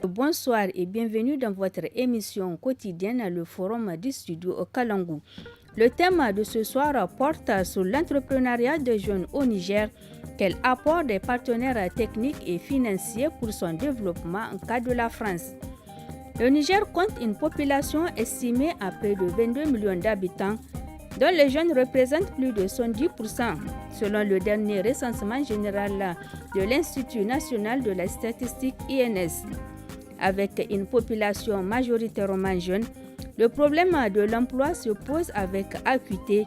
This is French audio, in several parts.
Bonsoir et bienvenue dans votre émission quotidienne, le forum du studio Kalangu. Le thème de ce soir porte sur l'entrepreneuriat des jeunes au Niger, quel apport des partenaires techniques et financiers pour son développement en cas de la France. Le Niger compte une population estimée à près de 22 millions d'habitants, dont les jeunes représentent plus de 70%, selon le dernier recensement général de l'Institut national de la statistique INS. Avec une population majoritairement jeune, le problème de l'emploi se pose avec acuité,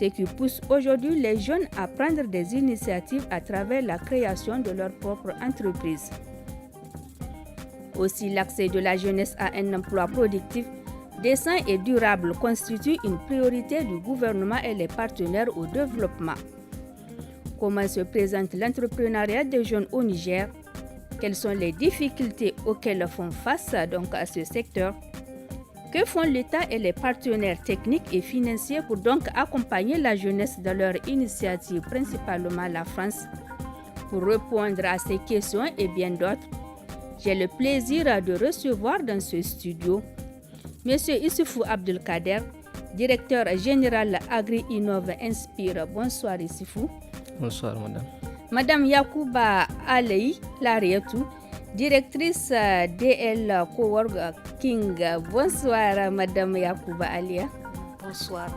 ce qui pousse aujourd'hui les jeunes à prendre des initiatives à travers la création de leur propre entreprise. Aussi, l'accès de la jeunesse à un emploi productif, décent et durable constitue une priorité du gouvernement et les partenaires au développement. Comment se présente l'entrepreneuriat des jeunes au Niger? Quelles sont les difficultés auxquelles font face donc à ce secteur? Que font l'État et les partenaires techniques et financiers pour donc accompagner la jeunesse dans leur initiative, principalement la France? Pour répondre à ces questions et bien d'autres, j'ai le plaisir de recevoir dans ce studio M. Issoufou Abdelkader, directeur général Agri-Innov Inspire. Bonsoir Issoufou. Bonsoir madame. Madame Yacouba Alei Larietou, directrice DL Coworking. Bonsoir Madame Yacouba Alia. Bonsoir.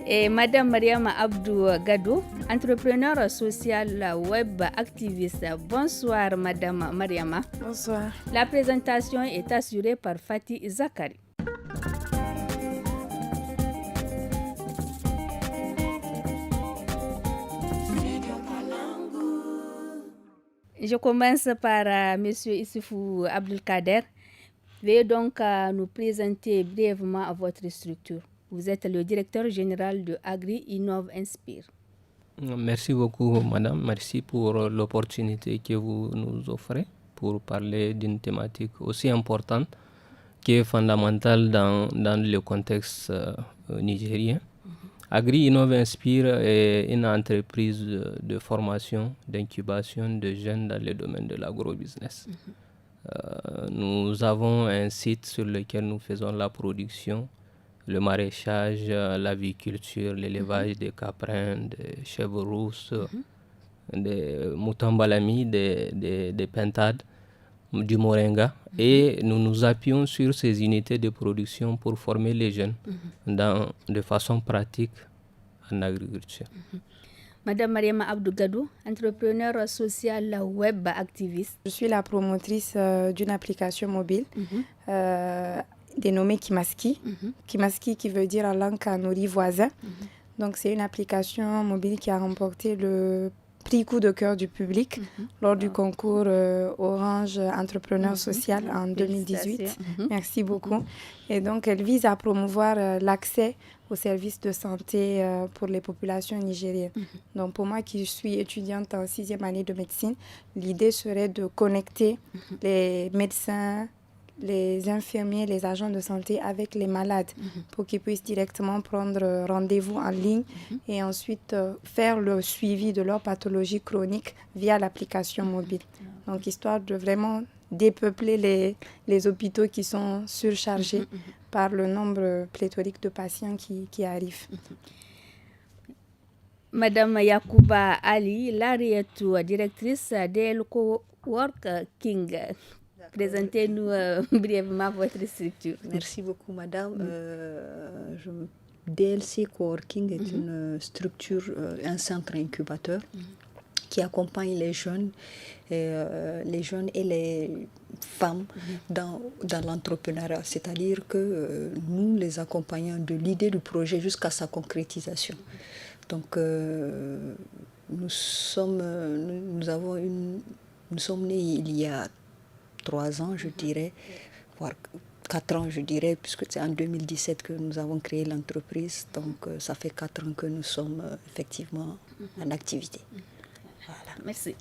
Et Madame Mariama Abdou Gado, entrepreneur social web activiste. Bonsoir Madame Mariama. Bonsoir. La présentation est assurée par Fatih Zakari. Je commence par M. Issoufou Abdelkader. Veuillez donc nous présenter brièvement votre structure. Vous êtes le directeur général de Agri-Innov Inspire. Merci beaucoup, madame. Merci pour l'opportunité que vous nous offrez pour parler d'une thématique aussi importante qui est fondamentale dans le contexte nigérien. Agri-Innov Inspire est une entreprise de formation, d'incubation de jeunes dans le domaine de l'agrobusiness. Nous avons un site sur lequel nous faisons la production, le maraîchage, l'aviculture, l'élevage des caprins, des chèvres rousses, des moutons balami, des pintades, du moringa. Et nous nous appuyons sur ces unités de production pour former les jeunes de façon pratique en agriculture. Madame Mariama Abdou Gadou, entrepreneur social web activiste. Je suis la promotrice d'une application mobile dénommée Kimaski. Kimaski qui veut dire en langue kanuri voisin. Donc c'est une application mobile qui a remporté le prix coup de cœur du public lors du concours Orange Entrepreneur Social en 2018. Merci beaucoup. Et donc, elle vise à promouvoir l'accès aux services de santé pour les populations nigériennes. Donc, pour moi qui suis étudiante en 6e année de médecine, l'idée serait de connecter les médecins, les infirmiers, les agents de santé avec les malades pour qu'ils puissent directement prendre rendez-vous en ligne et ensuite faire le suivi de leur pathologie chronique via l'application mobile. Donc, histoire de vraiment dépeupler les hôpitaux qui sont surchargés par le nombre pléthorique de patients qui arrivent. Madame Yacouba Ali Larietou, directrice d'Elco Working. Présentez-nous brièvement votre structure. Merci beaucoup, madame. DLC Coworking est une structure, un centre incubateur qui accompagne les jeunes et les femmes dans l'entrepreneuriat. C'est-à-dire que nous les accompagnons de l'idée du projet jusqu'à sa concrétisation. Donc, nous sommes nés il y a 3 ans, je dirais, voire 4 ans, je dirais, puisque c'est en 2017 que nous avons créé l'entreprise. Donc, ça fait 4 ans que nous sommes effectivement en activité. Voilà. Merci.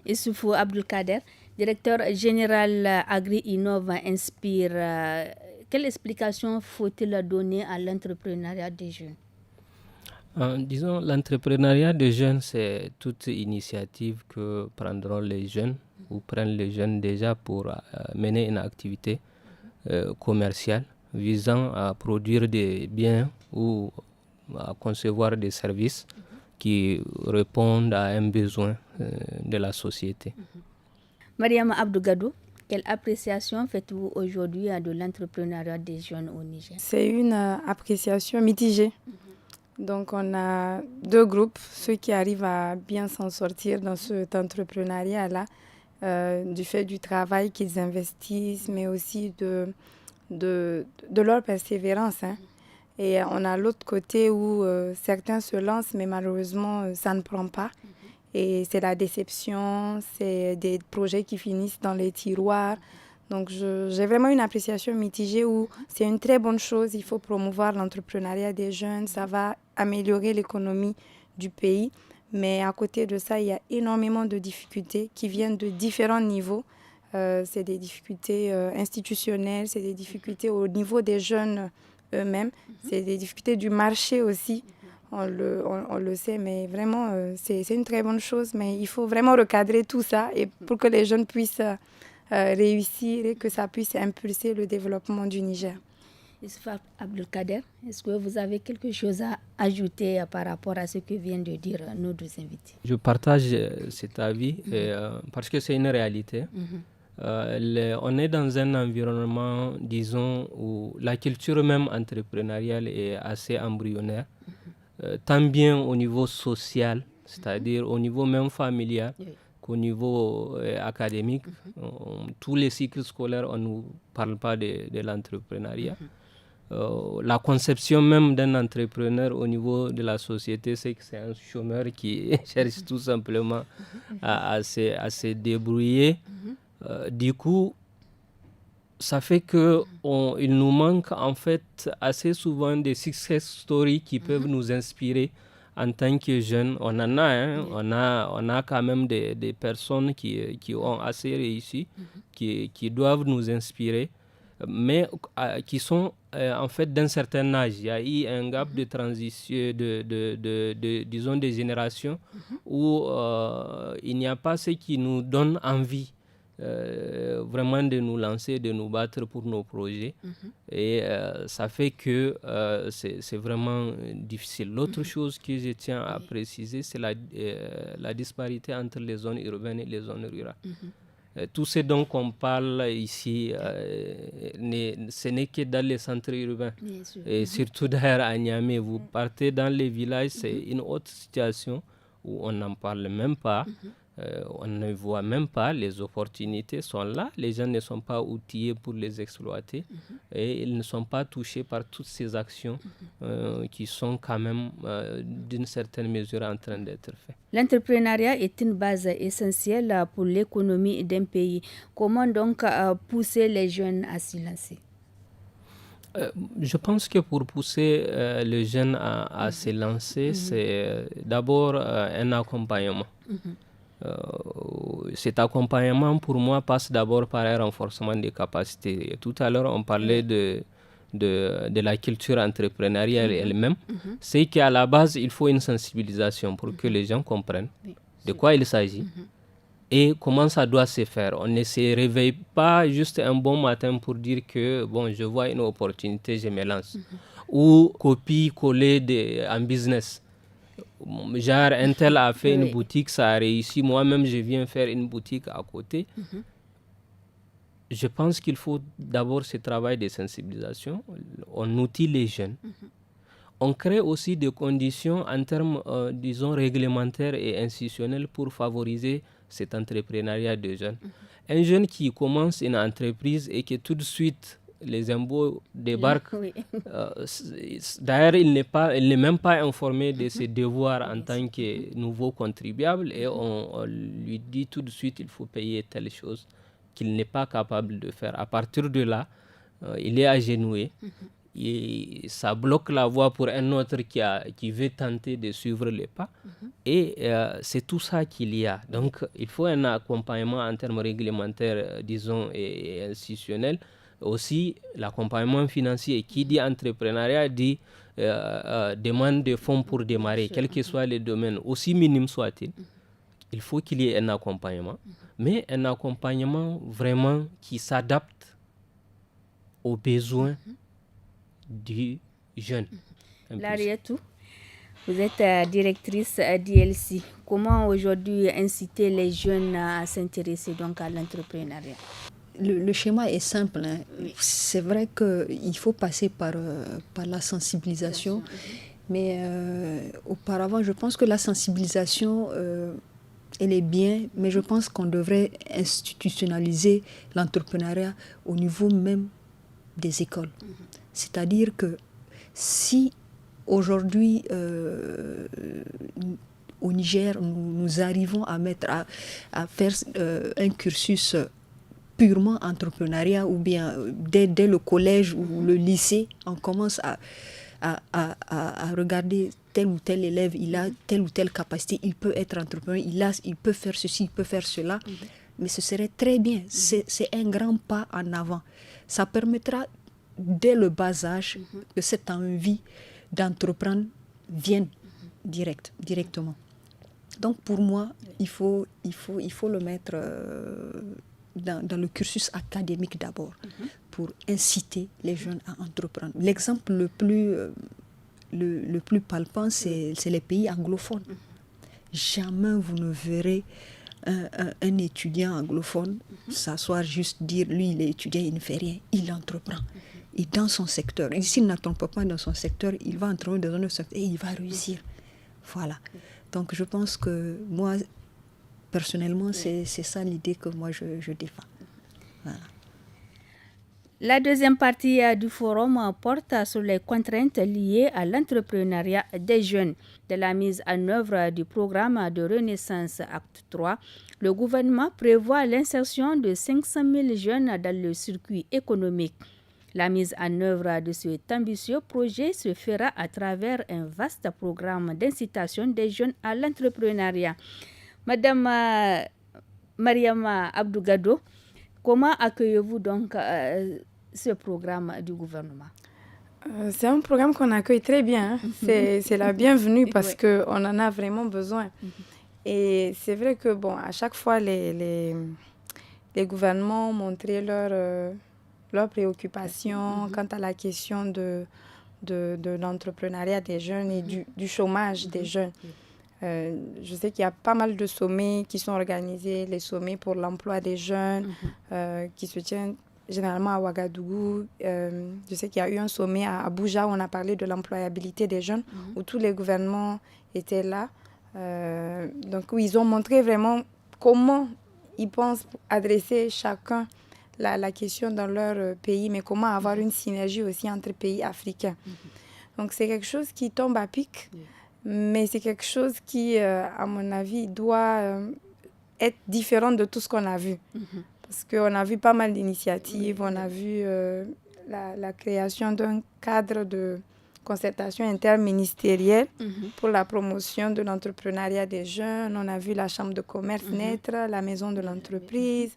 Issoufou Abdelkader, directeur général Agri-Innov Inspire. Quelle explication faut-il donner à l'entrepreneuriat des jeunes? Disons, l'entrepreneuriat des jeunes, c'est toute initiative que prendront les jeunes où prennent les jeunes déjà pour mener une activité commerciale visant à produire des biens ou à concevoir des services qui répondent à un besoin de la société. Mariam Abdougadou, quelle appréciation faites-vous aujourd'hui de l'entrepreneuriat des jeunes au Niger? C'est une appréciation mitigée. Donc on a deux groupes, ceux qui arrivent à bien s'en sortir dans cet entrepreneuriat-là, du fait du travail qu'ils investissent, mais aussi de leur persévérance. Et on a l'autre côté où certains se lancent, mais malheureusement, ça ne prend pas. Et c'est la déception, c'est des projets qui finissent dans les tiroirs. Donc j'ai vraiment une appréciation mitigée où c'est une très bonne chose. Il faut promouvoir l'entrepreneuriat des jeunes, ça va améliorer l'économie du pays. Mais à côté de ça, il y a énormément de difficultés qui viennent de différents niveaux. C'est des difficultés institutionnelles, c'est des difficultés au niveau des jeunes eux-mêmes, c'est des difficultés du marché aussi, on le sait, mais vraiment c'est une très bonne chose, mais il faut vraiment recadrer tout ça et pour que les jeunes puissent réussir et que ça puisse impulser le développement du Niger. Issouf Abdelkader, est-ce que vous avez quelque chose à ajouter par rapport à ce que viennent de dire nos deux invités? Je partage cet avis parce que c'est une réalité. On est dans un environnement, disons, où la culture même entrepreneuriale est assez embryonnaire, tant bien au niveau social, c'est-à-dire au niveau même familial, qu'au niveau académique. Tous les cycles scolaires, on ne nous parle pas de l'entrepreneuriat. La conception même d'un entrepreneur au niveau de la société, c'est que c'est un chômeur qui cherche tout simplement à se débrouiller. Du coup, ça fait qu'il nous manque en fait assez souvent des success stories qui peuvent nous inspirer en tant que jeunes. On en a, on a quand même des personnes qui ont assez réussi, qui doivent nous inspirer, mais qui sont en fait d'un certain âge. Il y a eu un gap de transition, disons des générations, où il n'y a pas ce qui nous donne envie vraiment de nous lancer, de nous battre pour nos projets. Et ça fait que c'est vraiment difficile. L'autre chose que je tiens à préciser, c'est la disparité entre les zones urbaines et les zones rurales. Tout ce dont on parle ici, ce n'est que dans les centres urbains. Et surtout d'ailleurs à Niamey, vous partez dans les villages, c'est une autre situation où on n'en parle même pas. On ne voit même pas, les opportunités sont là, les gens ne sont pas outillés pour les exploiter et ils ne sont pas touchés par toutes ces actions qui sont quand même d'une certaine mesure en train d'être faites. L'entrepreneuriat est une base essentielle pour l'économie d'un pays. Comment donc pousser les jeunes à s'y lancer? Je pense que pour pousser les jeunes à se lancer, c'est d'abord un accompagnement. Cet accompagnement, pour moi, passe d'abord par un renforcement des capacités. Et tout à l'heure, on parlait de la culture entrepreneuriale elle-même. C'est qu'à la base, il faut une sensibilisation pour que les gens comprennent de quoi il s'agit et comment ça doit se faire. On ne se réveille pas juste un bon matin pour dire que bon, je vois une opportunité, je me lance. Ou copier-coller en business. Genre, un tel a fait une boutique, ça a réussi. Moi-même, je viens faire une boutique à côté. Je pense qu'il faut d'abord ce travail de sensibilisation. On outille les jeunes. On crée aussi des conditions en termes, disons, réglementaires et institutionnels pour favoriser cet entrepreneuriat de jeunes. Un jeune qui commence une entreprise et que tout de suite les impôts débarquent. D'ailleurs, il n'est même pas informé de ses devoirs en tant que nouveau contribuable et on lui dit tout de suite qu'il faut payer telle chose qu'il n'est pas capable de faire. À partir de là, il est agenouillé et ça bloque la voie pour un autre qui veut tenter de suivre les pas. Et c'est tout ça qu'il y a. Donc, il faut un accompagnement en termes réglementaires, disons, et institutionnels. Aussi, l'accompagnement financier. Qui dit entrepreneuriat dit demande de fonds pour démarrer, quel que soit le domaine, aussi minime soit-il, il faut qu'il y ait un accompagnement, mais un accompagnement vraiment qui s'adapte aux besoins du jeune. Larietou, vous êtes directrice à DLC. Comment aujourd'hui inciter les jeunes à s'intéresser donc à l'entrepreneuriat? Le schéma est simple. C'est vrai qu'il faut passer par la sensibilisation, mais auparavant, je pense que la sensibilisation, elle est bien, mais je pense qu'on devrait institutionnaliser l'entrepreneuriat au niveau même des écoles. C'est-à-dire que si aujourd'hui, au Niger, nous arrivons à faire un cursus purement entrepreneuriat, ou bien dès le collège ou le lycée, on commence à regarder tel ou tel élève, il a telle ou telle capacité, il peut être entrepreneur, il peut faire ceci, il peut faire cela. Mais ce serait très bien, c'est un grand pas en avant. Ça permettra dès le bas âge que cette envie d'entreprendre vienne directement. Donc pour moi, il faut le mettre dans le cursus académique d'abord, pour inciter les jeunes à entreprendre. L'exemple le plus palpant, c'est les pays anglophones. Jamais vous ne verrez un étudiant anglophone s'asseoir juste dire, lui il est étudiant, il ne fait rien, il entreprend. Et dans son secteur, et s'il n'entreprend pas dans son secteur, il va entreprendre dans un autre secteur et il va réussir. Voilà. Donc je pense que moi, personnellement, c'est ça l'idée que moi je défends. Voilà. La deuxième partie du forum porte sur les contraintes liées à l'entrepreneuriat des jeunes. De la mise en œuvre du programme de Renaissance Acte 3, le gouvernement prévoit l'insertion de 500 000 jeunes dans le circuit économique. La mise en œuvre de cet ambitieux projet se fera à travers un vaste programme d'incitation des jeunes à l'entrepreneuriat. Madame Mariama Abdougado, comment accueillez-vous donc ce programme du gouvernement? C'est un programme qu'on accueille très bien. C'est la bienvenue parce qu'on en a vraiment besoin. Et c'est vrai que, à chaque fois, les gouvernements ont montré leurs préoccupations quant à la question de l'entrepreneuriat des jeunes et du chômage des jeunes. Je sais qu'il y a pas mal de sommets qui sont organisés, les sommets pour l'emploi des jeunes qui se tiennent généralement à Ouagadougou. Je sais qu'il y a eu un sommet à Abuja où on a parlé de l'employabilité des jeunes, où tous les gouvernements étaient là. Donc où ils ont montré vraiment comment ils pensent adresser chacun la question dans leur pays, mais comment avoir une synergie aussi entre pays africains. Donc c'est quelque chose qui tombe à pic, mais c'est quelque chose qui, à mon avis, doit être différent de tout ce qu'on a vu. Parce qu'on a vu pas mal d'initiatives, on a vu la création d'un cadre de concertation interministérielle pour la promotion de l'entrepreneuriat des jeunes. On a vu la chambre de commerce naître, la maison de l'entreprise,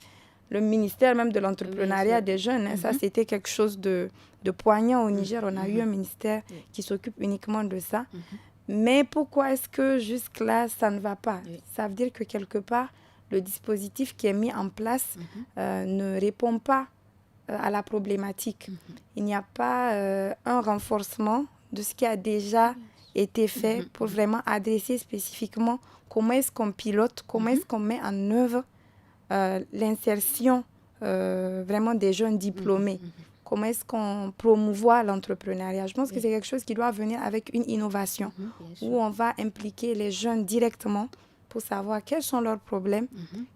le ministère même de l'entrepreneuriat des jeunes. Ça, c'était quelque chose de poignant au Niger. On a eu un ministère qui s'occupe uniquement de ça. Mais pourquoi est-ce que jusque-là, ça ne va pas? Ça veut dire que quelque part, le dispositif qui est mis en place ne répond pas à la problématique. Il n'y a pas un renforcement de ce qui a déjà été fait pour vraiment adresser spécifiquement comment est-ce qu'on pilote, comment est-ce qu'on met en œuvre l'insertion vraiment des jeunes diplômés. Comment est-ce qu'on promouvoit l'entrepreneuriat? Je pense que c'est quelque chose qui doit venir avec une innovation où on va impliquer les jeunes directement pour savoir quels sont leurs problèmes,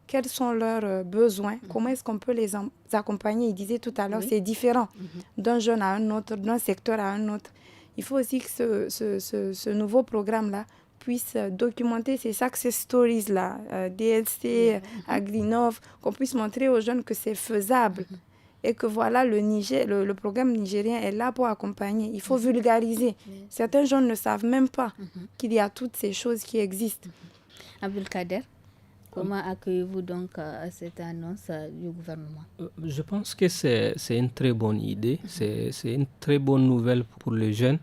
quels sont leurs besoins, comment est-ce qu'on peut les accompagner. Il disait tout à l'heure, c'est différent d'un jeune à un autre, d'un secteur à un autre. Il faut aussi que ce nouveau programme-là puisse documenter ces success stories-là, DLC, Agrinov, qu'on puisse montrer aux jeunes que c'est faisable. Et que voilà, le programme nigérien est là pour accompagner. Il faut vulgariser. Certains jeunes ne savent même pas qu'il y a toutes ces choses qui existent. Abdelkader, comment accueillez-vous donc cette annonce du gouvernement? Je pense que c'est une très bonne idée, c'est une très bonne nouvelle pour les jeunes.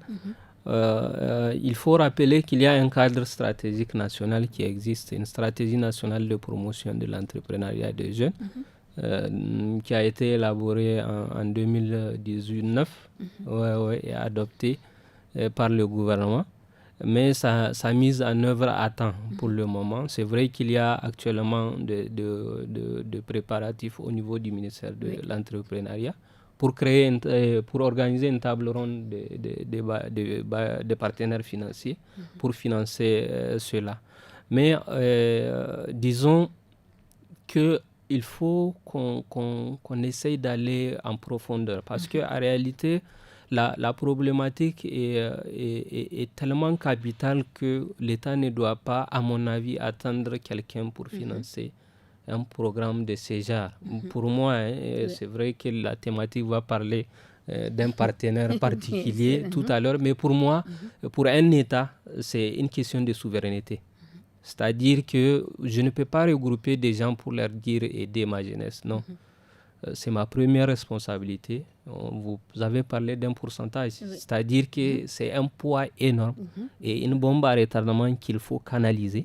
il faut rappeler qu'il y a un cadre stratégique national qui existe, une stratégie nationale de promotion de l'entrepreneuriat des jeunes, qui a été élaborée en 2019 et adoptée par le gouvernement. Mais sa mise en œuvre attend pour le moment. C'est vrai qu'il y a actuellement de préparatifs au niveau du ministère de l'entrepreneuriat pour pour organiser une table ronde de partenaires financiers pour financer cela. Mais disons qu'il faut qu'on essaye d'aller en profondeur parce qu'en réalité, la problématique est tellement capitale que l'État ne doit pas, à mon avis, attendre quelqu'un pour financer un programme de ce genre. Pour moi, c'est vrai que la thématique va parler d'un partenaire particulier tout à l'heure, mais pour moi, pour un État, c'est une question de souveraineté. C'est-à-dire que je ne peux pas regrouper des gens pour leur dire aider ma jeunesse, non. C'est ma première responsabilité. Vous avez parlé d'un pourcentage, c'est-à-dire que c'est un poids énorme et une bombe à retardement qu'il faut canaliser.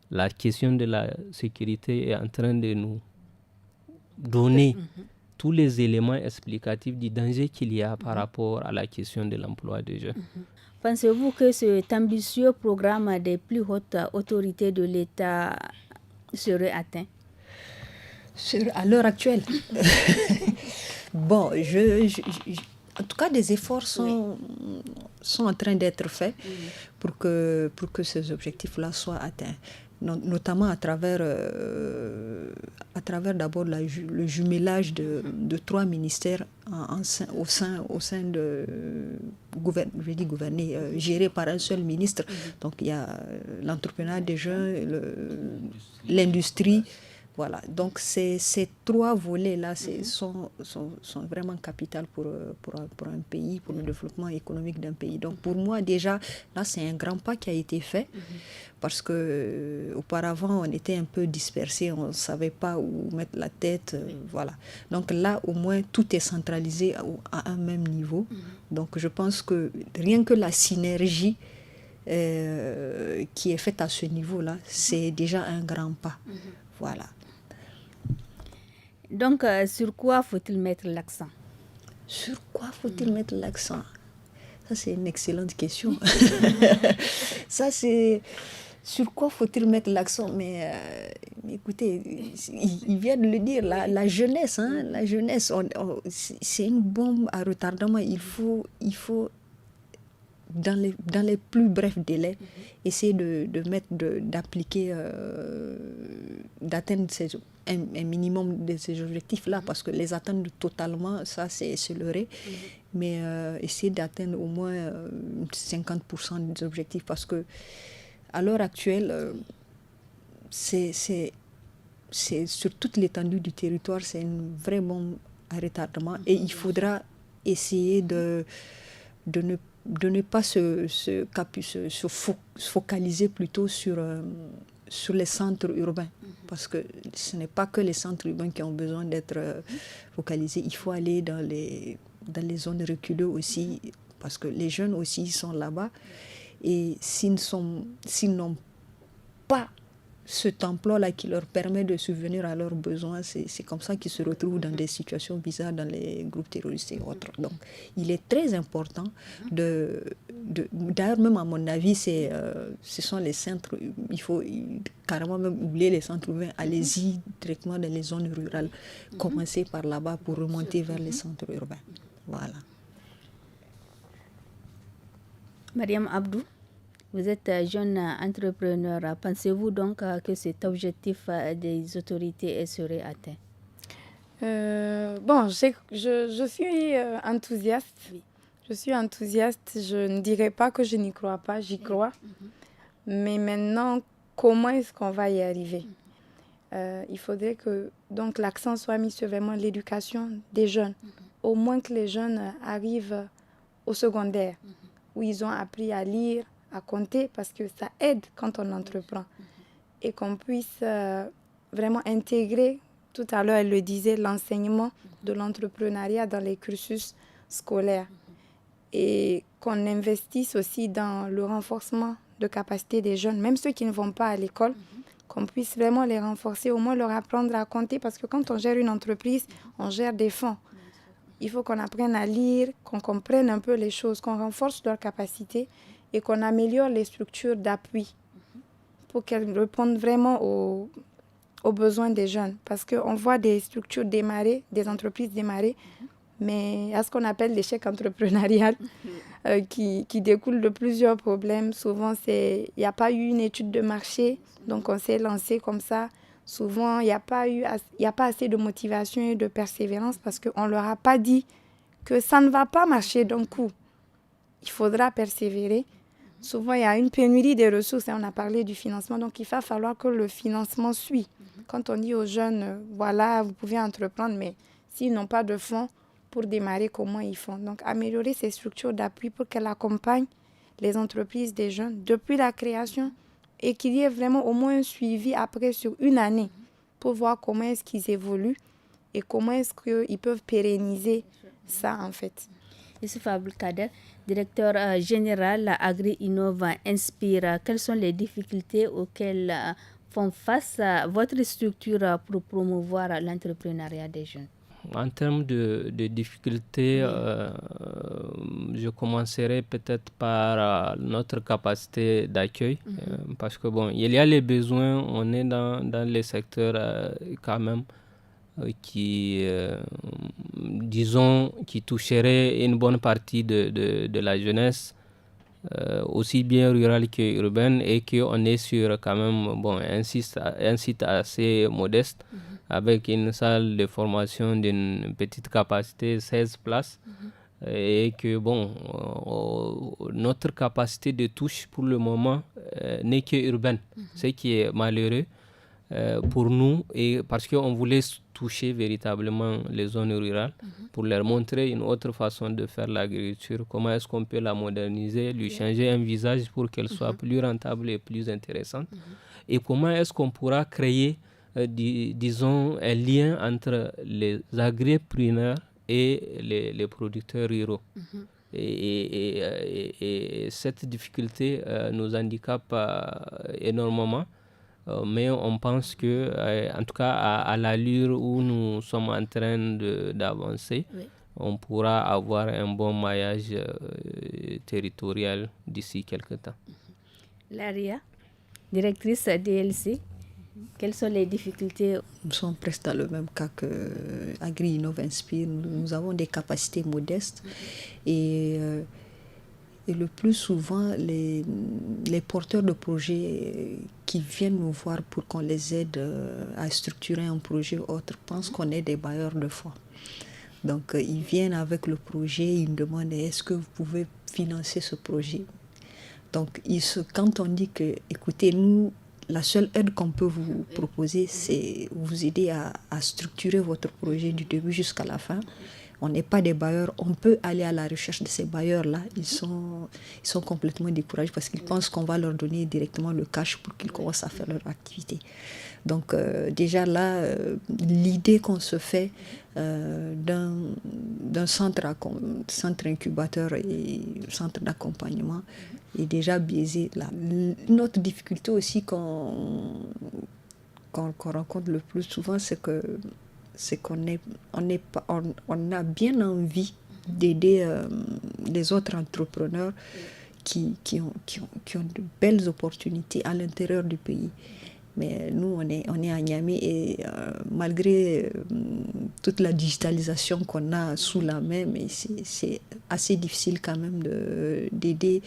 La question de la sécurité est en train de nous donner tous les éléments explicatifs du danger qu'il y a par rapport à la question de l'emploi des jeunes. Pensez-vous que cet ambitieux programme des plus hautes autorités de l'État serait atteint? À l'heure actuelle. Bon, en tout cas, des efforts sont en train d'être faits pour que ces objectifs-là soient atteints. Notamment à travers d'abord le jumelage de 3 ministères au sein de gérés par un seul ministre. Donc il y a l'entrepreneuriat des jeunes, l'industrie. Voilà, donc ces 3 volets-là sont vraiment capitaux pour un pays, pour le développement économique d'un pays. Donc pour moi déjà, là c'est un grand pas qui a été fait parce qu'auparavant on était un peu dispersés, on ne savait pas où mettre la tête, voilà. Donc là au moins tout est centralisé à un même niveau. Donc je pense que rien que la synergie qui est faite à ce niveau-là, c'est déjà un grand pas. Voilà. Donc, sur quoi faut-il mettre l'accent? Sur quoi faut-il mettre l'accent? Ça, c'est une excellente question. Ça, c'est... Sur quoi faut-il mettre l'accent? Mais écoutez, il vient de le dire, la jeunesse, la jeunesse, c'est une bombe à retardement. Il faut dans les plus brefs délais, essayer d'appliquer, d'atteindre un minimum de ces objectifs-là, parce que les atteindre totalement, ça c'est leurré, mais essayer d'atteindre au moins 50% des objectifs, parce que à l'heure actuelle, c'est sur toute l'étendue du territoire, c'est une vraie bombe à retardement, et il faudra essayer de ne pas se focaliser plutôt sur les centres urbains, parce que ce n'est pas que les centres urbains qui ont besoin d'être focalisés, il faut aller dans les zones reculées aussi, parce que les jeunes aussi sont là-bas, et s'ils n'ont pas cet emploi-là qui leur permet de subvenir à leurs besoins, c'est comme ça qu'ils se retrouvent dans des situations bizarres dans les groupes terroristes et autres. Donc, il est très important d'ailleurs, même à mon avis, ce sont les centres, il faut carrément même oublier les centres urbains, allez-y directement dans les zones rurales, commencez par là-bas pour remonter vers les centres urbains. Voilà. Mariam Abdou, vous êtes jeune entrepreneur. Pensez-vous donc que cet objectif des autorités serait atteint? Bon, je suis enthousiaste. Oui. Je suis enthousiaste. Je ne dirais pas que je n'y crois pas, j'y crois. Mais maintenant, comment est-ce qu'on va y arriver? Il faudrait que donc, l'accent soit mis sur vraiment l'éducation des jeunes. Au moins que les jeunes arrivent au secondaire, où ils ont appris à lire, à compter, parce que ça aide quand on entreprend. Et qu'on puisse vraiment intégrer, tout à l'heure elle le disait, l'enseignement de l'entrepreneuriat dans les cursus scolaires. et qu'on investisse aussi dans le renforcement de capacité des jeunes, même ceux qui ne vont pas à l'école, qu'on puisse vraiment les renforcer, au moins leur apprendre à compter, parce que quand on gère une entreprise, on gère des fonds. Il faut qu'on apprenne à lire, qu'on comprenne un peu les choses, qu'on renforce leurs capacités et qu'on améliore les structures d'appui pour qu'elles répondent vraiment aux besoins des jeunes. Parce qu'on voit des structures démarrer, des entreprises démarrer, mais à ce qu'on appelle l'échec entrepreneurial qui découle de plusieurs problèmes. Souvent, il n'y a pas eu une étude de marché, donc on s'est lancé comme ça. Souvent, il n'y a pas assez de motivation et de persévérance parce qu'on ne leur a pas dit que ça ne va pas marcher d'un coup. Il faudra persévérer. Souvent, il y a une pénurie des ressources. On a parlé du financement, donc il va falloir que le financement suit. Quand on dit aux jeunes, voilà, vous pouvez entreprendre, mais s'ils n'ont pas de fonds pour démarrer, comment ils font? Donc, améliorer ces structures d'appui pour qu'elles accompagnent les entreprises des jeunes depuis la création et qu'il y ait vraiment au moins un suivi après sur une année pour voir comment est-ce qu'ils évoluent et comment est-ce qu'ils peuvent pérenniser ça, en fait. Youssouf Abdelkader, directeur général Agri Innova Inspire, quelles sont les difficultés auxquelles font face votre structure pour promouvoir l'entrepreneuriat des jeunes? En termes de difficultés, je commencerai peut-être par notre capacité d'accueil, parce que bon, il y a les besoins, on est dans les secteurs quand même qui, disons, qui toucheraient une bonne partie de la jeunesse, aussi bien rurale que urbaine, et qu'on est sur quand même un site assez modeste, avec une salle de formation d'une petite capacité, 16 places, et que notre capacité de touche pour le moment n'est que urbaine, ce qui est malheureux pour nous, et parce qu'on voulait toucher véritablement les zones rurales pour leur montrer une autre façon de faire l'agriculture, comment est-ce qu'on peut la moderniser, lui changer un visage pour qu'elle soit plus rentable et plus intéressante, et comment est-ce qu'on pourra créer disons, un lien entre les agripreneurs et les producteurs ruraux. Et cette difficulté nous handicape énormément, mais on pense que, en tout cas, à l'allure où nous sommes en train d'avancer, on pourra avoir un bon maillage territorial d'ici quelques temps. Laria, directrice DLC, quelles sont les difficultés? Nous sommes presque dans le même cas que Agri Innova Inspire. Nous avons des capacités modestes et le plus souvent, les porteurs de projets qui viennent nous voir pour qu'on les aide à structurer un projet ou autre pensent qu'on est des bailleurs de fonds. Donc, ils viennent avec le projet, ils me demandent est-ce que vous pouvez financer ce projet? Donc, quand on dit que, écoutez, nous, la seule aide qu'on peut vous proposer, c'est vous aider à structurer votre projet du début jusqu'à la fin. On n'est pas des bailleurs, on peut aller à la recherche de ces bailleurs-là. Ils sont complètement découragés parce qu'ils pensent qu'on va leur donner directement le cash pour qu'ils commencent à faire leur activité. Donc déjà là, l'idée qu'on se fait d'un centre incubateur et centre d'accompagnement est déjà biaisée. Notre difficulté aussi qu'on rencontre le plus souvent, c'est qu'on a bien envie d'aider les autres entrepreneurs qui ont de belles opportunités à l'intérieur du pays. Mais nous, on est à Niamey et malgré toute la digitalisation qu'on a sous la main, mais c'est assez difficile quand même d'aider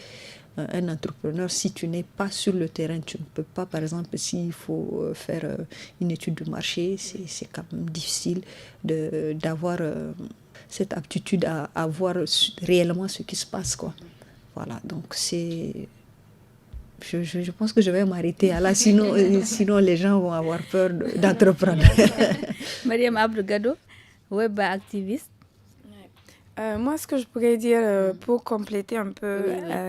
un entrepreneur. Si tu n'es pas sur le terrain, tu ne peux pas, par exemple, s'il faut faire une étude de marché, c'est quand même difficile d'avoir cette aptitude à voir réellement ce qui se passe, quoi. Voilà, donc c'est... Je pense que je vais m'arrêter là, sinon les gens vont avoir peur d'entreprendre. Mariam Abdelgado, web activiste. Moi, ce que je pourrais dire pour compléter un peu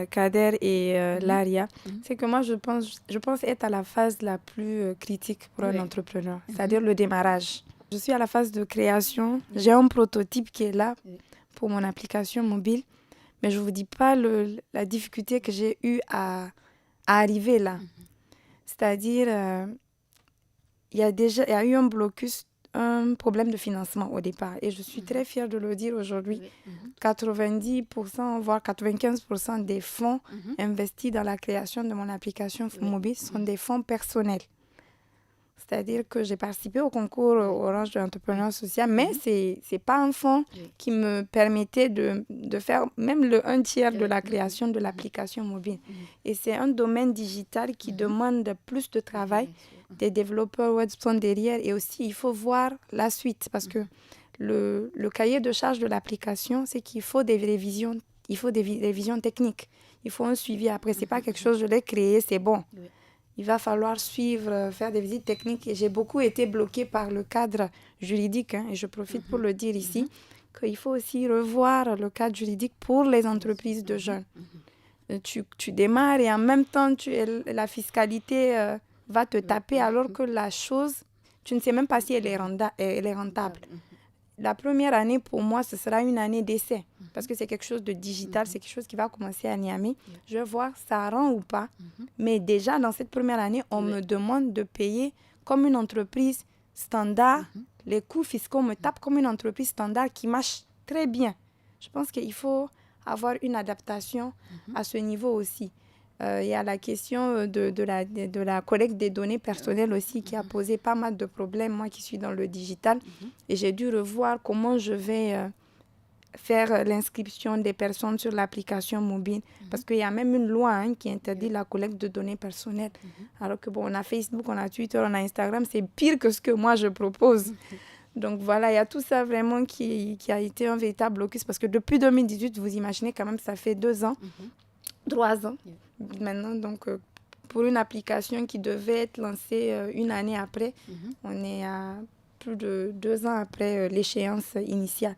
Kader et Laria, c'est que moi, je pense être à la phase la plus critique pour un entrepreneur, c'est-à-dire le démarrage. Je suis à la phase de création, j'ai un prototype qui est là pour mon application mobile, Mais je ne vous dis pas la difficulté que j'ai eue à arriver là. C'est-à-dire, il y a eu un blocus, un problème de financement au départ. Et je suis très fière de le dire aujourd'hui. 90%, voire 95% des fonds investis dans la création de mon application mobile sont des fonds personnels. C'est-à-dire que j'ai participé au concours Orange de l'entrepreneuriat social, mais ce n'est pas un fonds qui me permettait de faire même le 1/3 de la création de l'application mobile. Et c'est un domaine digital qui demande plus de travail. Des développeurs web sont derrière et aussi il faut voir la suite parce que le cahier de charge de l'application, c'est qu'il faut des révisions, techniques. Il faut un suivi après. Ce n'est pas quelque chose, je l'ai créé, c'est bon. Il va falloir suivre, faire des visites techniques. Et j'ai beaucoup été bloquée par le cadre juridique. Et je profite pour le dire ici, qu'il faut aussi revoir le cadre juridique pour les entreprises de jeunes. Tu démarres et en même temps, la fiscalité va te taper alors que la chose, tu ne sais même pas si elle est rentable. La première année, pour moi, ce sera une année d'essai. Parce que c'est quelque chose de digital, c'est quelque chose qui va commencer à Niamey. Je vais voir ça rend ou pas. Mais déjà, dans cette première année, on me demande de payer comme une entreprise standard. Les coûts fiscaux me tapent comme une entreprise standard qui marche très bien. Je pense qu'il faut avoir une adaptation à ce niveau aussi. Il y a la question de la collecte des données personnelles aussi qui a posé pas mal de problèmes, moi qui suis dans le digital. Et j'ai dû revoir comment je vais faire l'inscription des personnes sur l'application mobile. Parce qu'il y a même une loi qui interdit la collecte de données personnelles. Alors que on a Facebook, on a Twitter, on a Instagram, c'est pire que ce que moi je propose. Donc voilà, il y a tout ça vraiment qui a été un véritable blocus. Parce que depuis 2018, vous imaginez quand même, ça fait 2 ans. 3 ans maintenant, donc pour une application qui devait être lancée une année après, on est à plus de 2 ans après l'échéance initiale.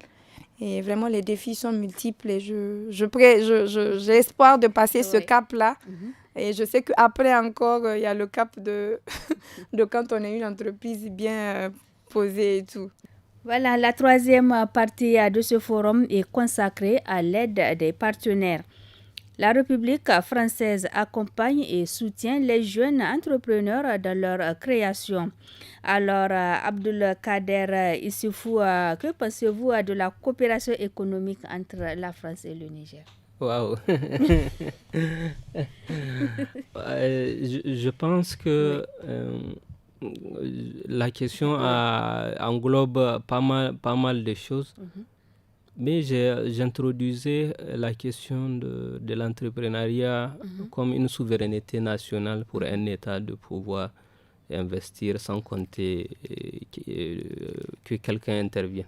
Et vraiment, les défis sont multiples et j'ai espoir de passer ce cap-là. Et je sais qu'après encore, il y a le cap de quand on est une entreprise bien posée et tout. Voilà, la troisième partie de ce forum est consacrée à l'aide des partenaires. La République française accompagne et soutient les jeunes entrepreneurs dans leur création. Alors, Abdulkader Issoufou, que pensez-vous de la coopération économique entre la France et le Niger? Waouh. Je pense que la question englobe pas mal de choses. Mais j'introduisais la question de l'entrepreneuriat comme une souveraineté nationale pour un État de pouvoir investir sans compter que quelqu'un intervient.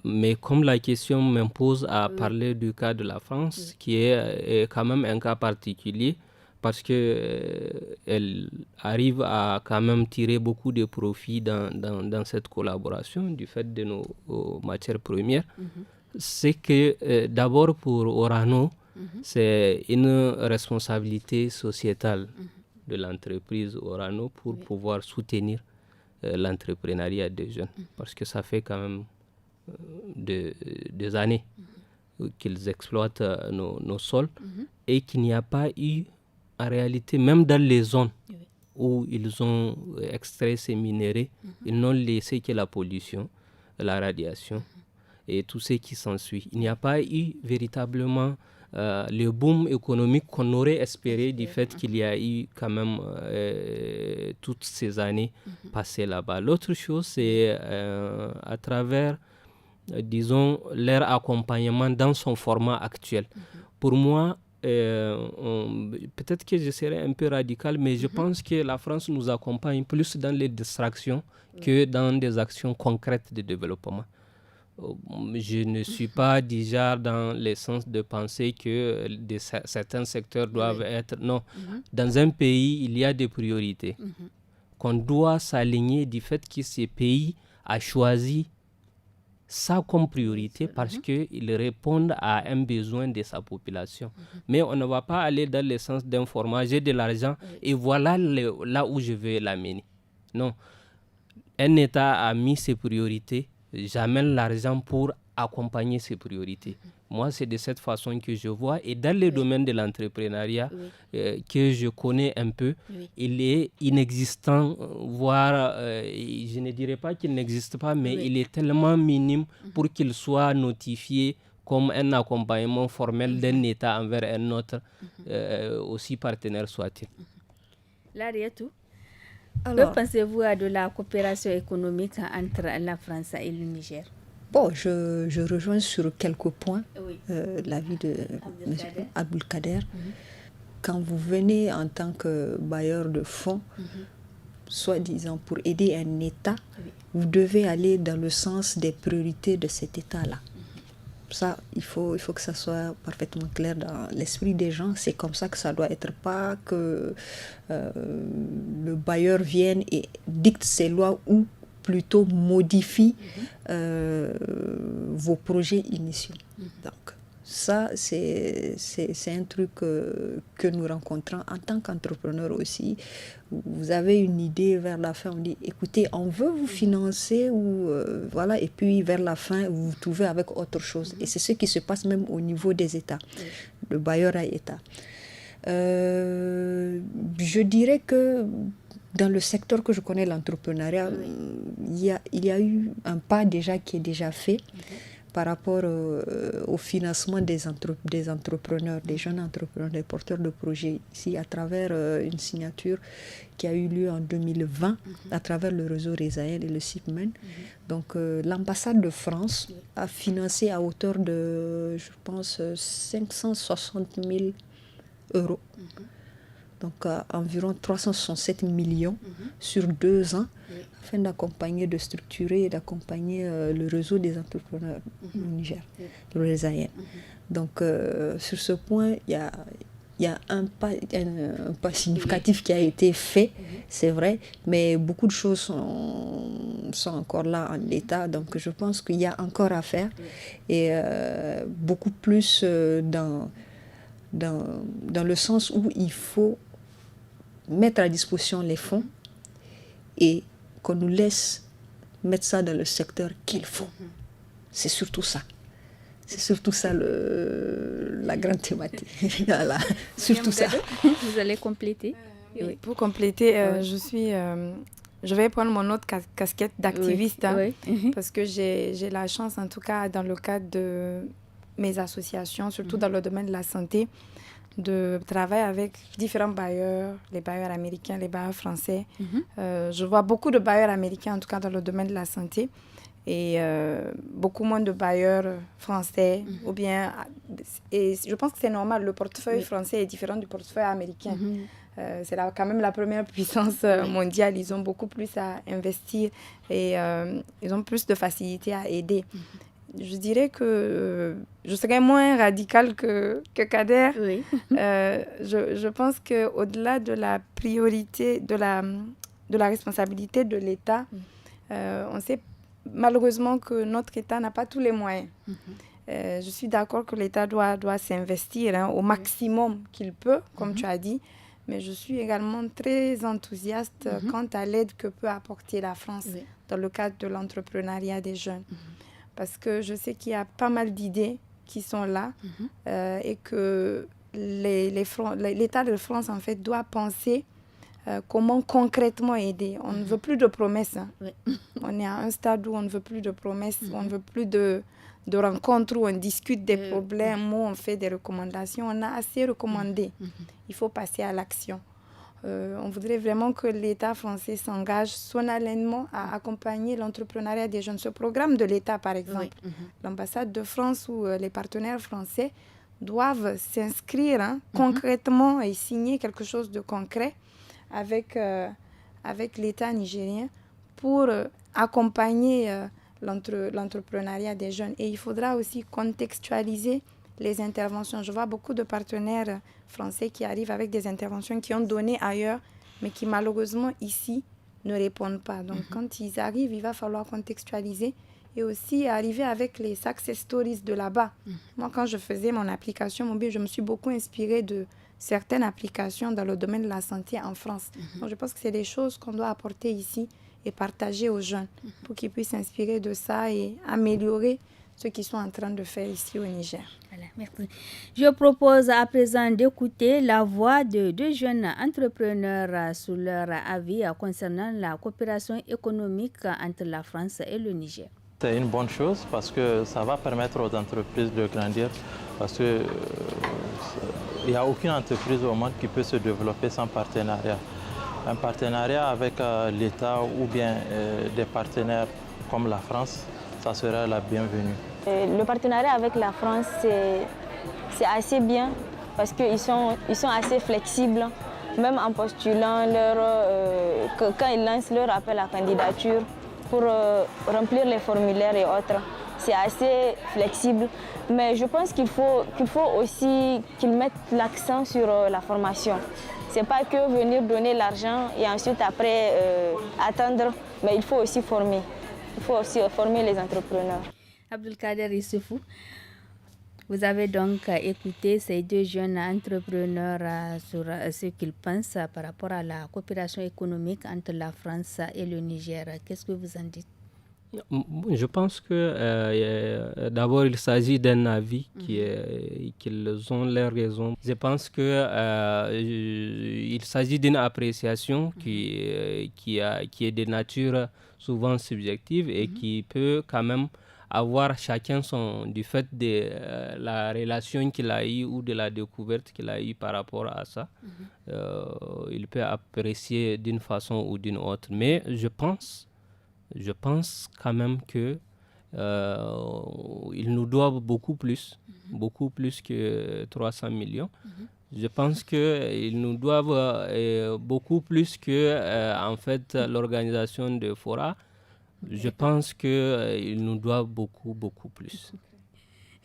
Mais comme la question m'impose à parler du cas de la France, qui est quand même un cas particulier, parce qu'elle arrive à quand même tirer beaucoup de profit dans cette collaboration du fait de nos matières premières. C'est que d'abord pour Orano, c'est une responsabilité sociétale de l'entreprise Orano pour pouvoir soutenir l'entrepreneuriat des jeunes. Parce que ça fait quand même des années qu'ils exploitent nos sols et qu'il n'y a pas eu en réalité, même dans les zones où ils ont extrait ces minéraux, ils n'ont laissé que la pollution, la radiation et tout ce qui s'ensuit. Il n'y a pas eu véritablement le boom économique qu'on aurait espéré du fait qu'il y a eu quand même toutes ces années passées là-bas. L'autre chose, c'est à travers, disons, leur accompagnement dans son format actuel. Pour moi, peut-être que je serai un peu radical, mais je pense que la France nous accompagne plus dans les distractions que dans des actions concrètes de développement. Je ne suis pas déjà dans le sens de penser que certains secteurs doivent être... Non, dans un pays, il y a des priorités qu'on doit s'aligner du fait que ce pays a choisi ça comme priorité parce qu'ils répondent à un besoin de sa population. Mais on ne va pas aller dans le sens d'un format, j'ai de l'argent et voilà là où je veux l'amener. Non. Un État a mis ses priorités, j'amène l'argent pour accompagner ces priorités. Moi, c'est de cette façon que je vois. Et dans le domaine de l'entrepreneuriat, que je connais un peu, il est inexistant, voire, je ne dirais pas qu'il n'existe pas, mais il est tellement minime pour qu'il soit notifié comme un accompagnement formel d'un État envers un autre, aussi partenaire soit-il. Larietou, que pensez-vous de la coopération économique entre la France et le Niger? Bon, je rejoins sur quelques points l'avis de M. Abdelkader. Quand vous venez en tant que bailleur de fonds, soi-disant pour aider un État, vous devez aller dans le sens des priorités de cet État-là. Ça, il faut que ça soit parfaitement clair dans l'esprit des gens. C'est comme ça que ça doit être, pas que le bailleur vienne et dicte ses lois ou plutôt modifie vos projets initiaux. Donc, ça, c'est un truc que nous rencontrons en tant qu'entrepreneur aussi. Vous avez une idée, vers la fin, on dit, écoutez, on veut vous financer, ou voilà, et puis vers la fin, vous vous trouvez avec autre chose. Et c'est ce qui se passe même au niveau des États, le bailleur à État. Je dirais que dans le secteur que je connais, l'entrepreneuriat, il y a eu un pas déjà qui est déjà fait par rapport au financement des entrepreneurs, des jeunes entrepreneurs, des porteurs de projets, ici à travers une signature qui a eu lieu en 2020 à travers le réseau Resaël et le CIPMEN. Donc l'ambassade de France a financé à hauteur de, je pense, 560 000 euros. Donc environ 367 millions sur 2 ans, afin d'accompagner, de structurer et d'accompagner le réseau des entrepreneurs au Niger, le Resaïen. Donc sur ce point, il y a un pas significatif qui a été fait, c'est vrai, mais beaucoup de choses sont encore là en l'état. Donc je pense qu'il y a encore à faire, et beaucoup plus dans le sens où il faut mettre à disposition les fonds et qu'on nous laisse mettre ça dans le secteur qu'il faut. C'est surtout ça. C'est surtout ça la grande thématique. Voilà, surtout ça. Vous allez compléter? Oui. Pour compléter, je vais prendre mon autre casquette d'activiste, parce que j'ai la chance, en tout cas dans le cadre de mes associations, surtout dans le domaine de la santé, de travailler avec différents bailleurs, les bailleurs américains, les bailleurs français. Je vois beaucoup de bailleurs américains, en tout cas dans le domaine de la santé, et beaucoup moins de bailleurs français, ou bien, et je pense que c'est normal, le portefeuille français est différent du portefeuille américain. C'est quand même la première puissance mondiale, ils ont beaucoup plus à investir, et ils ont plus de facilité à aider. Je dirais que je serais moins radicale que Kader. Je pense qu'au-delà de la priorité, de la responsabilité de l'État, on sait malheureusement que notre État n'a pas tous les moyens. Je suis d'accord que l'État doit s'investir au maximum qu'il peut, comme tu as dit, mais je suis également très enthousiaste quant à l'aide que peut apporter la France dans le cadre de l'entrepreneuriat des jeunes. Parce que je sais qu'il y a pas mal d'idées qui sont là et que l'État de France, en fait, doit penser comment concrètement aider. On ne veut plus de promesses. On est à un stade où on ne veut plus de promesses, on ne veut plus de rencontres où on discute des problèmes, où on fait des recommandations. On a assez recommandé. Il faut passer à l'action. On voudrait vraiment que l'État français s'engage solennellement à accompagner l'entrepreneuriat des jeunes. Ce programme de l'État, par exemple, l'ambassade de France ou les partenaires français doivent s'inscrire concrètement et signer quelque chose de concret avec l'État nigérien pour accompagner l'entrepreneuriat des jeunes. Et il faudra aussi contextualiser les interventions. Je vois beaucoup de partenaires français qui arrivent avec des interventions qui ont donné ailleurs, mais qui malheureusement ici ne répondent pas. Donc quand ils arrivent, il va falloir contextualiser et aussi arriver avec les success stories de là-bas. Moi, quand je faisais mon application mobile, je me suis beaucoup inspirée de certaines applications dans le domaine de la santé en France. Donc je pense que c'est des choses qu'on doit apporter ici et partager aux jeunes pour qu'ils puissent s'inspirer de ça et améliorer ce qu'ils sont en train de faire ici au Niger. Voilà, merci. Je propose à présent d'écouter la voix de deux jeunes entrepreneurs sur leur avis concernant la coopération économique entre la France et le Niger. C'est une bonne chose parce que ça va permettre aux entreprises de grandir parce qu'il n'y a aucune entreprise au monde qui peut se développer sans partenariat. Un partenariat avec l'État ou bien des partenaires comme la France, ça sera la bienvenue. Le partenariat avec la France, c'est assez bien parce qu'ils sont assez flexibles, même en postulant quand ils lancent leur appel à candidature pour remplir les formulaires et autres. C'est assez flexible, mais je pense qu'il faut aussi qu'ils mettent l'accent sur la formation. Ce n'est pas que venir donner l'argent et ensuite après attendre, mais il faut aussi former. Il faut aussi former les entrepreneurs. Abdelkader Issoufou, vous avez donc écouté ces deux jeunes entrepreneurs sur ce qu'ils pensent par rapport à la coopération économique entre la France et le Niger. Qu'est-ce que vous en dites? Je pense que d'abord il s'agit d'un avis qu'ils ont leurs raisons. Je pense que il s'agit d'une appréciation qui est de nature souvent subjective et qui peut quand même avoir chacun du fait de la relation qu'il a eue ou de la découverte qu'il a eue par rapport à ça. Il peut apprécier d'une façon ou d'une autre. Mais je pense quand même que ils nous doivent beaucoup plus que 300 millions. Je pense qu'ils nous doivent beaucoup plus que en fait l'organisation de Fora. Je pense qu'ils nous doivent beaucoup plus.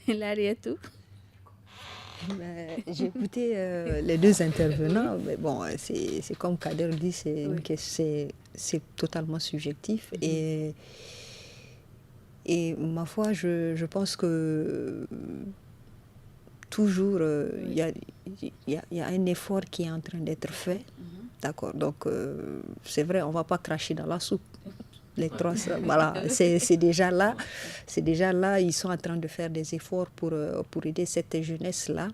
Larietou. J'ai écouté les deux intervenants, mais bon, c'est comme Kader dit, c'est totalement subjectif. Et ma foi, je pense que toujours, il y a un effort qui est en train d'être fait. D'accord, donc c'est vrai, on ne va pas cracher dans la soupe. Les trois, voilà, c'est déjà là. C'est déjà là. Ils sont en train de faire des efforts pour aider cette jeunesse-là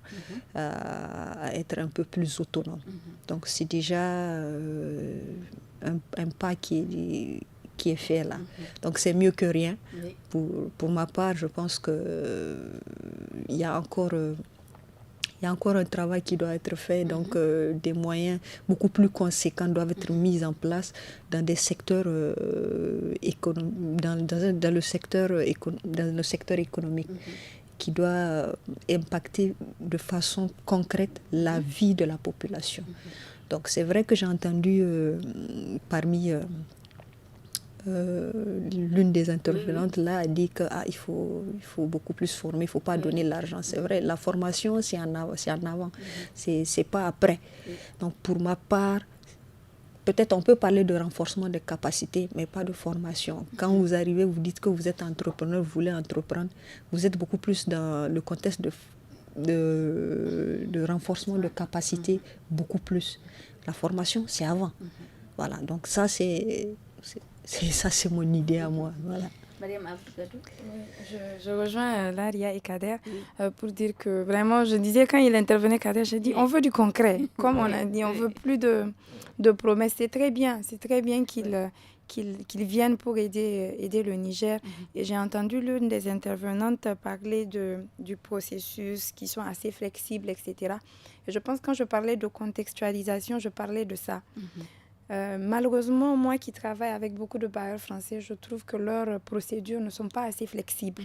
à être un peu plus autonome. Donc c'est déjà un pas qui est fait là. Donc c'est mieux que rien. Pour ma part, je pense que il y a encore un travail qui doit être fait, donc des moyens beaucoup plus conséquents doivent être mis en place dans des secteurs dans le secteur économique qui doit impacter de façon concrète la vie de la population. Donc c'est vrai que j'ai entendu parmi l'une des intervenantes là a dit qu'il faut beaucoup plus former, il ne faut pas donner l'argent. C'est vrai, la formation c'est en avant, c'est pas après. Donc pour ma part, peut-être on peut parler de renforcement de capacités, mais pas de formation. Quand vous arrivez, vous dites que vous êtes entrepreneur, vous voulez entreprendre, vous êtes beaucoup plus dans le contexte de renforcement de capacités, beaucoup plus. La formation, c'est avant. Voilà, donc ça c'est mon idée à moi. Voilà. Je rejoins Laria et Kader pour dire que vraiment, je disais quand il intervenait, Kader, j'ai dit on veut du concret. Comme on a dit, on veut plus de promesses. C'est très bien qu'ils viennent pour aider le Niger. Et j'ai entendu l'une des intervenantes parler du processus qui sont assez flexibles, etc. Et je pense que quand je parlais de contextualisation, je parlais de ça. Malheureusement, moi qui travaille avec beaucoup de bailleurs français, je trouve que leurs procédures ne sont pas assez flexibles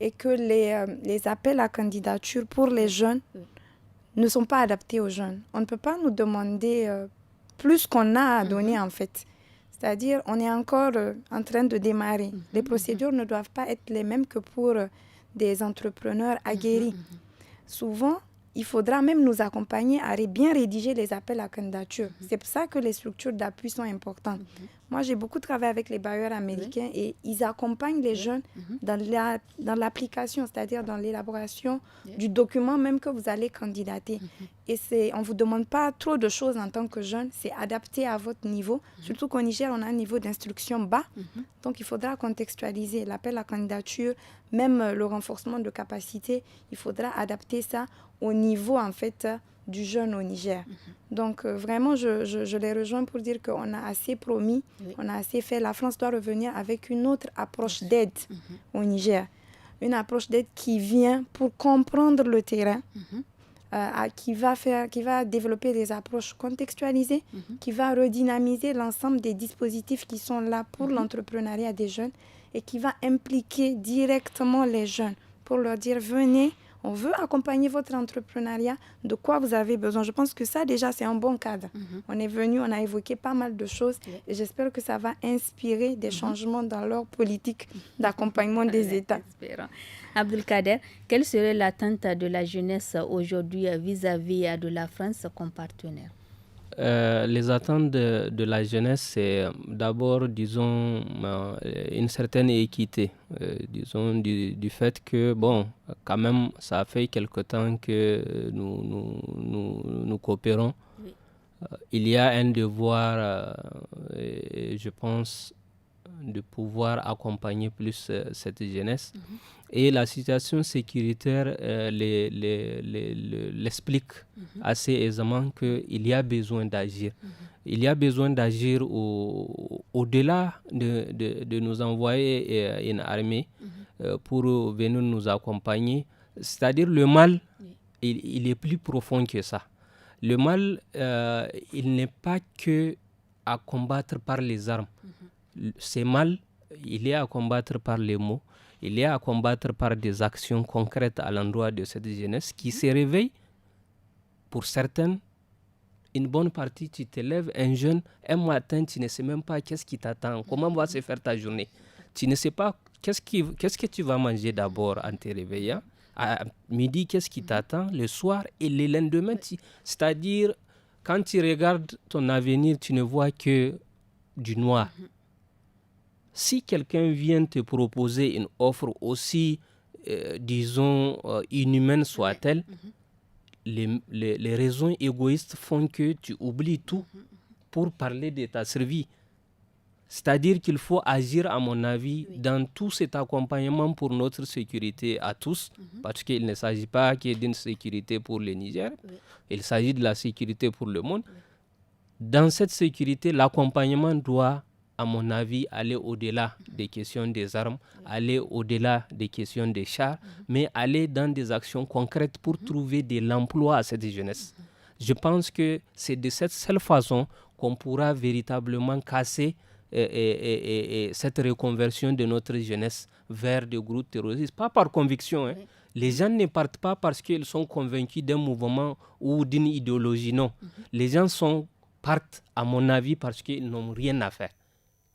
et que les appels à candidature pour les jeunes ne sont pas adaptés aux jeunes. On ne peut pas nous demander plus qu'on a à donner en fait. C'est-à-dire, on est encore en train de démarrer. Les procédures ne doivent pas être les mêmes que pour des entrepreneurs aguerris. Souvent, il faudra même nous accompagner à bien rédiger les appels à candidature. C'est pour ça que les structures d'appui sont importantes. Moi, j'ai beaucoup travaillé avec les bailleurs américains et ils accompagnent les jeunes dans l'application, c'est-à-dire dans l'élaboration du document même que vous allez candidater. Et on ne vous demande pas trop de choses en tant que jeune, c'est adapté à votre niveau. Surtout qu'au Niger, on a un niveau d'instruction bas, donc il faudra contextualiser l'appel à candidature, même le renforcement de capacité, il faudra adapter ça au niveau en fait du jeune au Niger. Donc vraiment, je les rejoins pour dire qu'on a assez promis, on a assez fait. La France doit revenir avec une autre approche d'aide au Niger. Une approche d'aide qui vient pour comprendre le terrain, qui va développer des approches contextualisées, qui va redynamiser l'ensemble des dispositifs qui sont là pour l'entrepreneuriat des jeunes et qui va impliquer directement les jeunes pour leur dire venez, on veut accompagner votre entrepreneuriat, de quoi vous avez besoin. Je pense que ça, déjà, c'est un bon cadre. On est venu, on a évoqué pas mal de choses et j'espère que ça va inspirer des changements dans leur politique d'accompagnement des États. Abdelkader, quelle serait l'attente de la jeunesse aujourd'hui vis-à-vis de la France comme partenaire? Les attentes de la jeunesse, c'est d'abord, disons, une certaine équité. Disons, du fait que, bon, quand même, ça fait quelque temps que nous coopérons. Oui. Il y a un devoir, je pense, de pouvoir accompagner plus cette jeunesse. Et la situation sécuritaire l'explique assez aisément qu'il y a besoin d'agir. Il y a besoin d'agir au-delà de nous envoyer une armée pour venir nous accompagner. C'est-à-dire le mal, il est plus profond que ça. Le mal, il n'est pas que à combattre par les armes. C'est mal, il est à combattre par les mots. Il est à combattre par des actions concrètes à l'endroit de cette jeunesse qui se réveille. Pour certaines, une bonne partie, tu te lèves, un jeune, un matin, tu ne sais même pas qu'est-ce qui t'attend, comment va se faire ta journée. Tu ne sais pas qu'est-ce que tu vas manger d'abord en te réveillant. À midi, qu'est-ce qui t'attend, le soir et le lendemain. C'est-à-dire, quand tu regardes ton avenir, tu ne vois que du noir. Si quelqu'un vient te proposer une offre aussi, disons, inhumaine soit-elle, les raisons égoïstes font que tu oublies tout pour parler de ta survie. C'est-à-dire qu'il faut agir, à mon avis, dans tout cet accompagnement pour notre sécurité à tous, parce qu'il ne s'agit pas que d'une sécurité pour le Niger, il s'agit de la sécurité pour le monde. Dans cette sécurité, l'accompagnement doit, à mon avis, aller au-delà des questions des armes, aller au-delà des questions des chars, mais aller dans des actions concrètes pour trouver de l'emploi à cette jeunesse. Je pense que c'est de cette seule façon qu'on pourra véritablement casser cette reconversion de notre jeunesse vers des groupes terroristes, pas par conviction. Les gens ne partent pas parce qu'ils sont convaincus d'un mouvement ou d'une idéologie, non. Les gens partent, à mon avis, parce qu'ils n'ont rien à faire.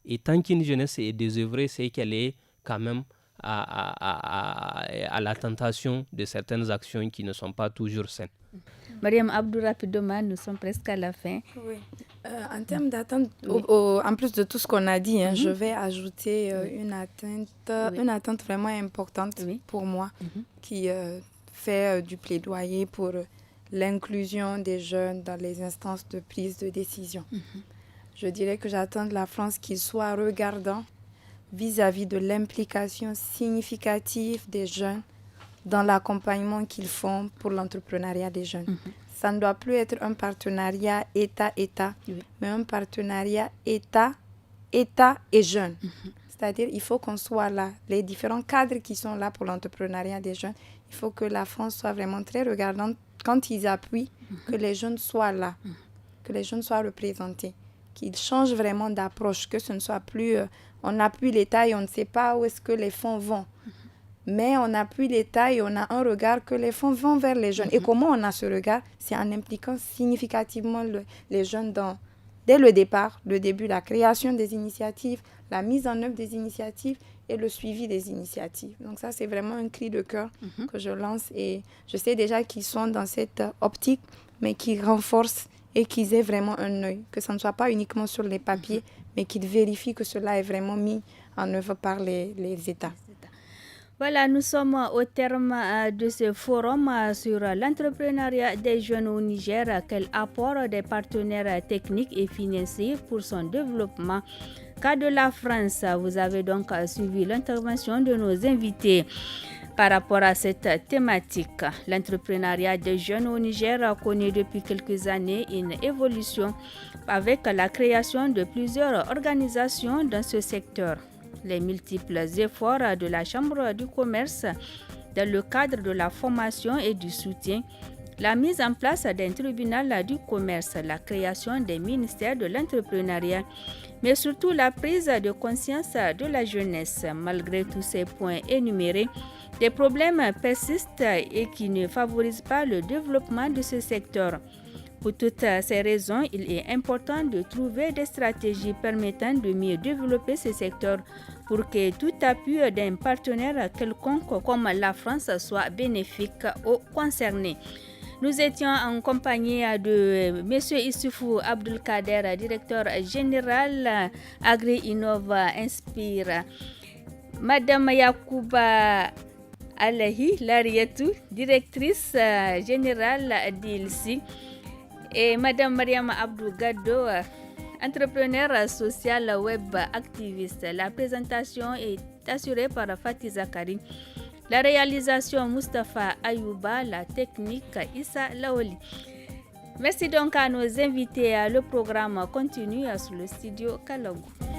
Et tant qu'une jeunesse est désœuvrée, c'est qu'elle est quand même à la tentation de certaines actions qui ne sont pas toujours saines. Mariam Abdou, rapidement, nous sommes presque à la fin. Oui. En termes d'attente, en plus de tout ce qu'on a dit, je vais ajouter une attente vraiment importante pour moi qui fait du plaidoyer pour l'inclusion des jeunes dans les instances de prise de décision. Je dirais que j'attends de la France qu'il soit regardant vis-à-vis de l'implication significative des jeunes dans l'accompagnement qu'ils font pour l'entrepreneuriat des jeunes. Ça ne doit plus être un partenariat État-État, mais un partenariat État et jeunes. C'est-à-dire il faut qu'on soit là. Les différents cadres qui sont là pour l'entrepreneuriat des jeunes, il faut que la France soit vraiment très regardante quand ils appuient, que les jeunes soient là, que les jeunes soient représentés. Qu'ils changent vraiment d'approche, que ce ne soit plus on appuie l'État et on ne sait pas où est-ce que les fonds vont. Mais on appuie l'État et on a un regard que les fonds vont vers les jeunes. Et comment on a ce regard? C'est en impliquant significativement les jeunes dès le départ, le début, la création des initiatives, la mise en œuvre des initiatives et le suivi des initiatives. Donc ça, c'est vraiment un cri de cœur que je lance. Et je sais déjà qu'ils sont dans cette optique, mais qui renforcent et qu'ils aient vraiment un œil, que ça ne soit pas uniquement sur les papiers, mais qu'ils vérifient que cela est vraiment mis en œuvre par les États. Voilà, nous sommes au terme de ce forum sur l'entrepreneuriat des jeunes au Niger. Quel apport des partenaires techniques et financiers pour son développement? Cas de la France, vous avez donc suivi l'intervention de nos invités. Par rapport à cette thématique, l'entrepreneuriat des jeunes au Niger connaît depuis quelques années une évolution avec la création de plusieurs organisations dans ce secteur. Les multiples efforts de la Chambre du commerce dans le cadre de la formation et du soutien, la mise en place d'un tribunal du commerce, la création des ministères de l'entrepreneuriat, mais surtout la prise de conscience de la jeunesse. Malgré tous ces points énumérés, des problèmes persistent et qui ne favorisent pas le développement de ce secteur. Pour toutes ces raisons, il est important de trouver des stratégies permettant de mieux développer ce secteur pour que tout appui d'un partenaire quelconque comme la France soit bénéfique aux concernés. Nous étions en compagnie de M. Issoufou Abdulkader, directeur général Agri-Innova Inspire, Madame Yakouba Alahi Larietou, directrice générale d'ILSI, et Madame Mariam Abdou Gado, entrepreneur social web activiste. La présentation est assurée par Fatih Zakari. La réalisation Mustapha Ayouba, la technique Issa Laoli. Merci donc à nos invités. Le programme continue sur le studio Kalogou.